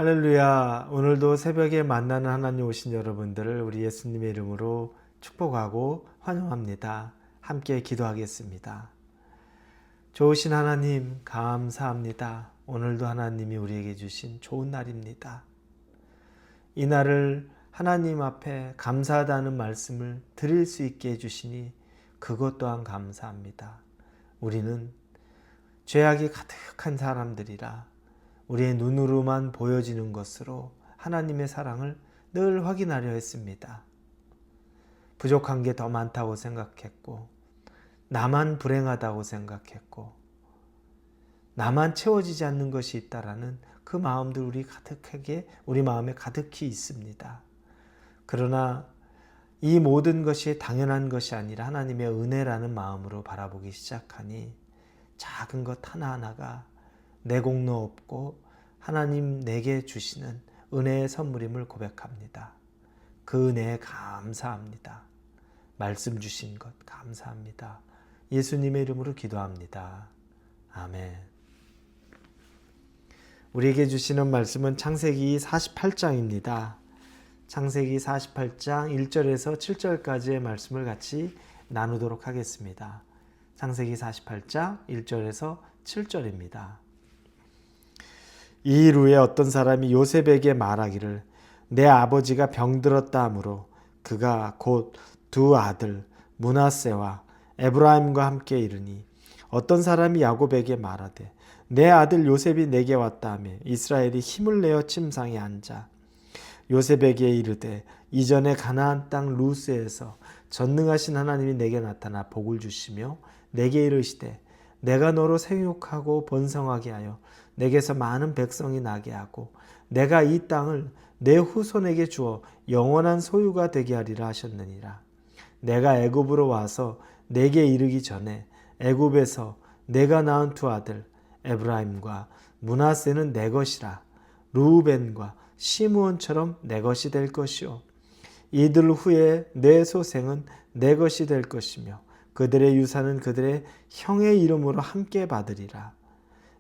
할렐루야. 오늘도 새벽에 만나는 하나님 오신 여러분들을 우리 예수님의 이름으로 축복하고 환영합니다. 함께 기도하겠습니다. 좋으신 하나님 감사합니다. 오늘도 하나님이 우리에게 주신 좋은 날입니다. 이 날을 하나님 앞에 감사하다는 말씀을 드릴 수 있게 해주시니 그것 또한 감사합니다. 우리는 죄악이 가득한 사람들이라 우리의 눈으로만 보여지는 것으로 하나님의 사랑을 늘 확인하려 했습니다. 부족한 게 더 많다고 생각했고, 나만 불행하다고 생각했고, 나만 채워지지 않는 것이 있다라는 그 마음들 우리 마음에 가득히 있습니다. 그러나 이 모든 것이 당연한 것이 아니라 하나님의 은혜라는 마음으로 바라보기 시작하니 작은 것 하나하나가 내 공로 없고 하나님 내게 주시는 은혜의 선물임을 고백합니다. 그 은혜에 감사합니다. 말씀 주신 것 감사합니다. 예수님의 이름으로 기도합니다. 아멘. 우리에게 주시는 말씀은 창세기 48장입니다. 창세기 48장 1절에서 7절까지의 말씀을 같이 나누도록 하겠습니다. 창세기 48장 1절에서 7절입니다. 이 일 후에 어떤 사람이 요셉에게 말하기를 내 아버지가 병들었다 하므로 그가 곧 두 아들 므낫세와 에브라임과 함께 이르니 어떤 사람이 야곱에게 말하되 내 아들 요셉이 내게 왔다 하며 이스라엘이 힘을 내어 침상에 앉아 요셉에게 이르되 이전에 가나안 땅 루스에서 전능하신 하나님이 내게 나타나 복을 주시며 내게 이르시되 내가 너로 생육하고 번성하게 하여 내게서 많은 백성이 나게 하고 내가 이 땅을 내 후손에게 주어 영원한 소유가 되게 하리라 하셨느니라. 내가 애굽으로 와서 내게 이르기 전에 애굽에서 내가 낳은 두 아들 에브라임과 므낫세는 내 것이라. 르우벤과 시므온처럼 내 것이 될 것이요 이들 후에 내 소생은 내 것이 될 것이며 그들의 유산은 그들의 형의 이름으로 함께 받으리라.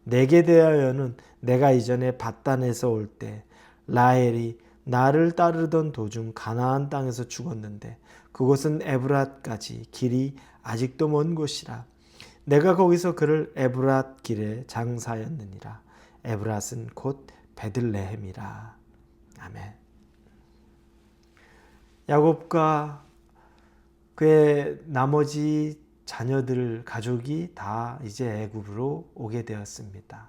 내게 대하여는 내가 이전에 밧단에서 올 때 라헬이 나를 따르던 도중 가나안 땅에서 죽었는데 그곳은 에브랏까지 길이 아직도 먼 곳이라. 내가 거기서 그를 에브랏 길에 장사하였느니라. 에브랏은 곧 베들레헴이라. 아멘. 야곱과 그의 나머지 자녀들, 가족이 다 이제 애굽으로 오게 되었습니다.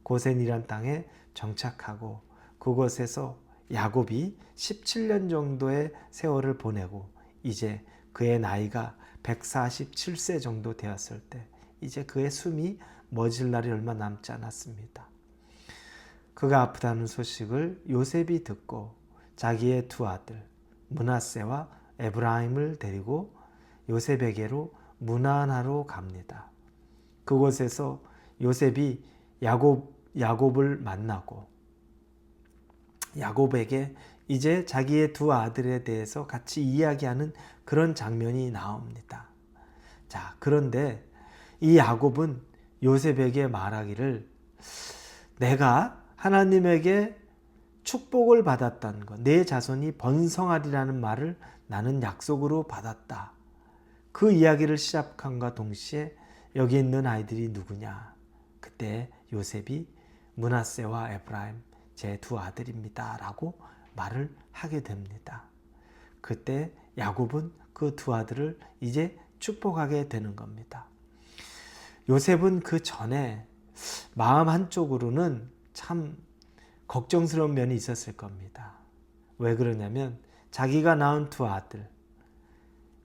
고센이란 땅에 정착하고 그곳에서 야곱이 17년 정도의 세월을 보내고 이제 그의 나이가 147세 정도 되었을 때 이제 그의 숨이 멎을 날이 얼마 남지 않았습니다. 그가 아프다는 소식을 요셉이 듣고 자기의 두 아들 므낫세와 에브라임을 데리고 요셉에게로 문안하러 갑니다. 그곳에서 요셉이 야곱을 만나고 야곱에게 이제 자기의 두 아들에 대해서 같이 이야기하는 그런 장면이 나옵니다. 자, 그런데 이 야곱은 요셉에게 말하기를 내가 하나님에게 축복을 받았다는 것, 내 자손이 번성하리라는 말을 나는 약속으로 받았다. 그 이야기를 시작함과 동시에 여기 있는 아이들이 누구냐? 그때 요셉이 므낫세와 에브라임 제 두 아들입니다 라고 말을 하게 됩니다. 그때 야곱은 그 두 아들을 이제 축복하게 되는 겁니다. 요셉은 그 전에 마음 한쪽으로는 참 걱정스러운 면이 있었을 겁니다. 왜 그러냐면 자기가 낳은 두 아들,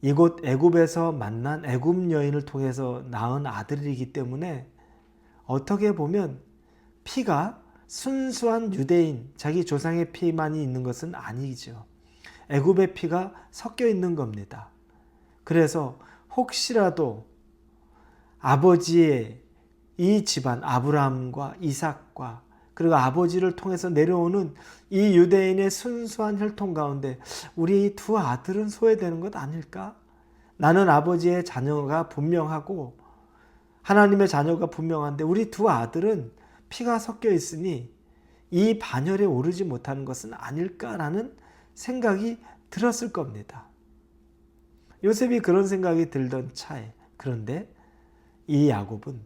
이곳 애굽에서 만난 애굽 여인을 통해서 낳은 아들이기 때문에 어떻게 보면 피가 순수한 유대인, 자기 조상의 피만이 있는 것은 아니죠. 애굽의 피가 섞여 있는 겁니다. 그래서 혹시라도 아버지의 이 집안 아브라함과 이삭과 그리고 아버지를 통해서 내려오는 이 유대인의 순수한 혈통 가운데 우리 두 아들은 소외되는 것 아닐까? 나는 아버지의 자녀가 분명하고 하나님의 자녀가 분명한데 우리 두 아들은 피가 섞여 있으니 이 반열에 오르지 못하는 것은 아닐까라는 생각이 들었을 겁니다. 요셉이 그런 생각이 들던 차에, 그런데 이 야곱은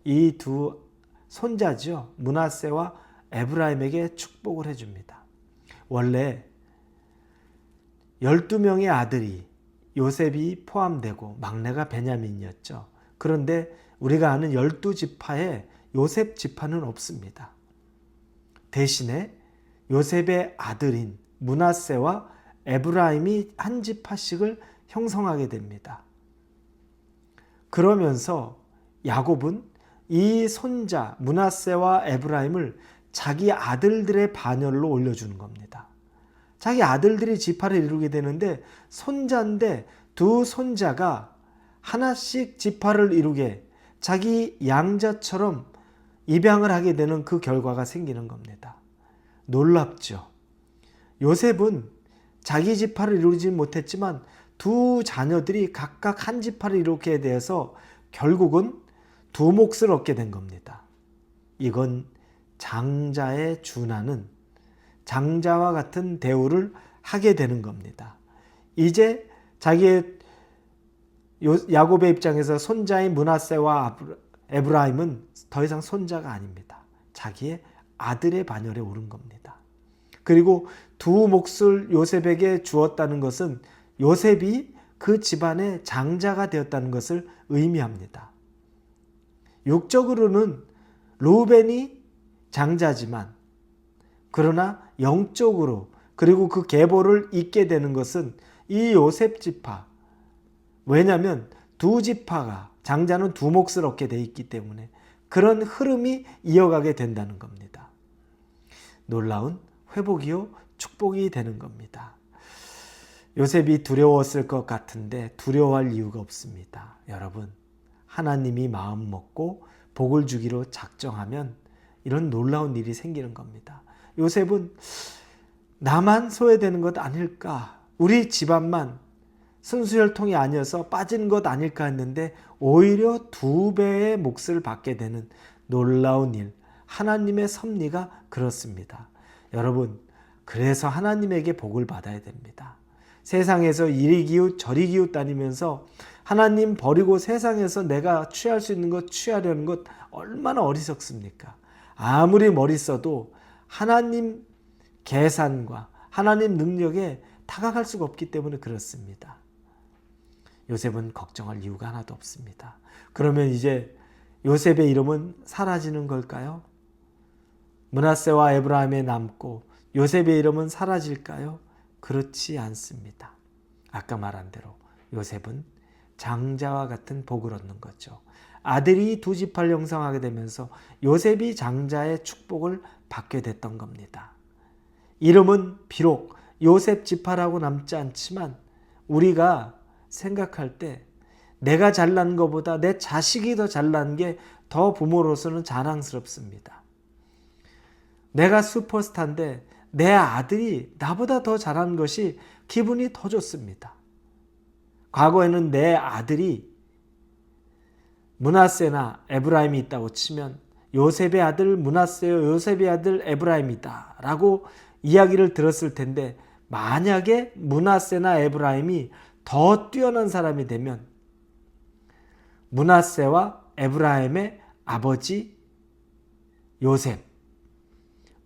이 두 손자죠, 므낫세와 에브라임에게 축복을 해줍니다. 원래 12명의 아들이 요셉이 포함되고 막내가 베냐민이었죠. 그런데 우리가 아는 12지파에 요셉 지파는 없습니다. 대신에 요셉의 아들인 므낫세와 에브라임이 한 지파씩을 형성하게 됩니다. 그러면서 야곱은 이 손자 므낫세와 에브라임을 자기 아들들의 반열로 올려주는 겁니다. 자기 아들들이 지파를 이루게 되는데 손자인데 두 손자가 하나씩 지파를 이루게 자기 양자처럼 입양을 하게 되는 그 결과가 생기는 겁니다. 놀랍죠. 요셉은 자기 지파를 이루지 못했지만 두 자녀들이 각각 한 지파를 이루게 되어서 결국은 두 몫을 얻게 된 겁니다. 이건 장자에 준하는, 장자와 같은 대우를 하게 되는 겁니다. 이제 자기의 야곱의 입장에서 손자인 므낫세와 에브라임은 더 이상 손자가 아닙니다. 자기의 아들의 반열에 오른 겁니다. 그리고 두 몫을 요셉에게 주었다는 것은 요셉이 그 집안의 장자가 되었다는 것을 의미합니다. 육적으로는 르우벤이 장자지만 그러나 영적으로 그리고 그 계보를 잇게 되는 것은 이 요셉 지파, 왜냐하면 두 지파가 장자는 두 몫을 얻게 돼 있기 때문에 그런 흐름이 이어가게 된다는 겁니다. 놀라운 회복이요 축복이 되는 겁니다. 요셉이 두려웠을 것 같은데 두려워할 이유가 없습니다. 여러분, 하나님이 마음 먹고 복을 주기로 작정하면 이런 놀라운 일이 생기는 겁니다. 요셉은 나만 소외되는 것 아닐까, 우리 집안만 순수혈통이 아니어서 빠진 것 아닐까 했는데 오히려 2배의 몫을 받게 되는 놀라운 일, 하나님의 섭리가 그렇습니다. 여러분, 그래서 하나님에게 복을 받아야 됩니다. 세상에서 이리 기웃 저리 기웃 다니면서 하나님 버리고 세상에서 내가 취할 수 있는 것 취하려는 것 얼마나 어리석습니까? 아무리 머리 써도 하나님 계산과 하나님 능력에 다가갈 수가 없기 때문에 그렇습니다. 요셉은 걱정할 이유가 하나도 없습니다. 그러면 이제 요셉의 이름은 사라지는 걸까요? 므낫세와 에브라임에 남고 요셉의 이름은 사라질까요? 그렇지 않습니다. 아까 말한 대로 요셉은 장자와 같은 복을 얻는 거죠. 아들이 두 지파를 형성하게 되면서 요셉이 장자의 축복을 받게 됐던 겁니다. 이름은 비록 요셉 지파라고 남지 않지만 우리가 생각할 때 내가 잘난 것보다 내 자식이 더 잘난 게 더 부모로서는 자랑스럽습니다. 내가 슈퍼스타인데 내 아들이 나보다 더 잘한 것이 기분이 더 좋습니다. 과거에는 내 아들이 므낫세나 에브라임이 있다고 치면 요셉의 아들 므낫세요, 요셉의 아들 에브라임이다 라고 이야기를 들었을 텐데, 만약에 므낫세나 에브라임이 더 뛰어난 사람이 되면 므낫세와 에브라임의 아버지 요셉,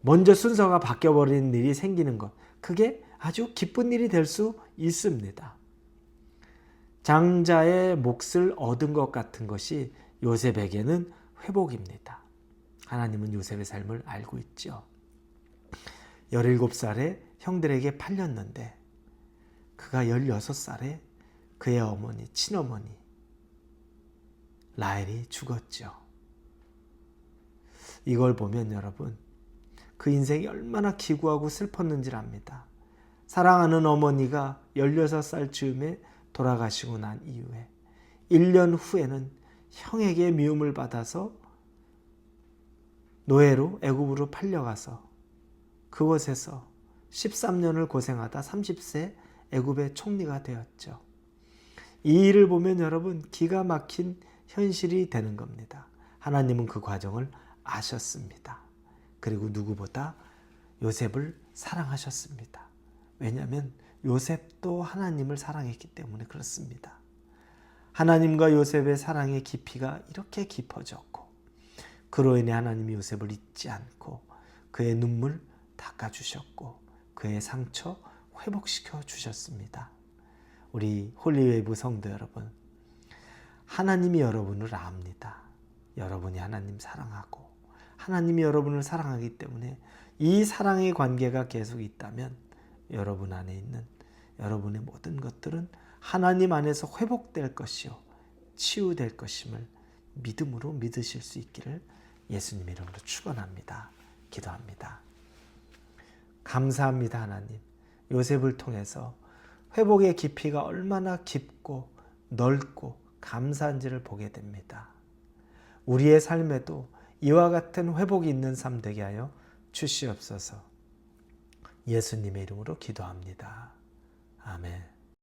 먼저 순서가 바뀌어버리는 일이 생기는 것, 그게 아주 기쁜 일이 될 수 있습니다. 장자의 몫을 얻은 것 같은 것이 요셉에게는 회복입니다. 하나님은 요셉의 삶을 알고 있죠. 17살에 형들에게 팔렸는데 그가 16살에 그의 어머니, 친어머니 라헬이 죽었죠. 이걸 보면 여러분, 그 인생이 얼마나 기구하고 슬펐는지를 압니다. 사랑하는 어머니가 16살 즈음에 돌아가시고 난 이후에 1년 후에는 형에게 미움을 받아서 노예로 애굽으로 팔려가서 그곳에서 13년을 고생하다 30세 애굽의 총리가 되었죠. 이 일을 보면 여러분, 기가 막힌 현실이 되는 겁니다. 하나님은 그 과정을 아셨습니다. 그리고 누구보다 요셉을 사랑하셨습니다. 왜냐하면 요셉도 하나님을 사랑했기 때문에 그렇습니다. 하나님과 요셉의 사랑의 깊이가 이렇게 깊어졌고 그로 인해 하나님이 요셉을 잊지 않고 그의 눈물 닦아주셨고 그의 상처 회복시켜 주셨습니다. 우리 홀리웨이브 성도 여러분, 하나님이 여러분을 압니다. 여러분이 하나님 사랑하고 하나님이 여러분을 사랑하기 때문에 이 사랑의 관계가 계속 있다면 여러분 안에 있는 여러분의 모든 것들은 하나님 안에서 회복될 것이요 치유될 것임을 믿음으로 믿으실 수 있기를 예수님 이름으로 축원합니다. 기도합니다. 감사합니다. 하나님, 요셉을 통해서 회복의 깊이가 얼마나 깊고 넓고 감사한지를 보게 됩니다. 우리의 삶에도 이와 같은 회복이 있는 삶 되게 하여 주시옵소서. 예수님의 이름으로 기도합니다. 아멘.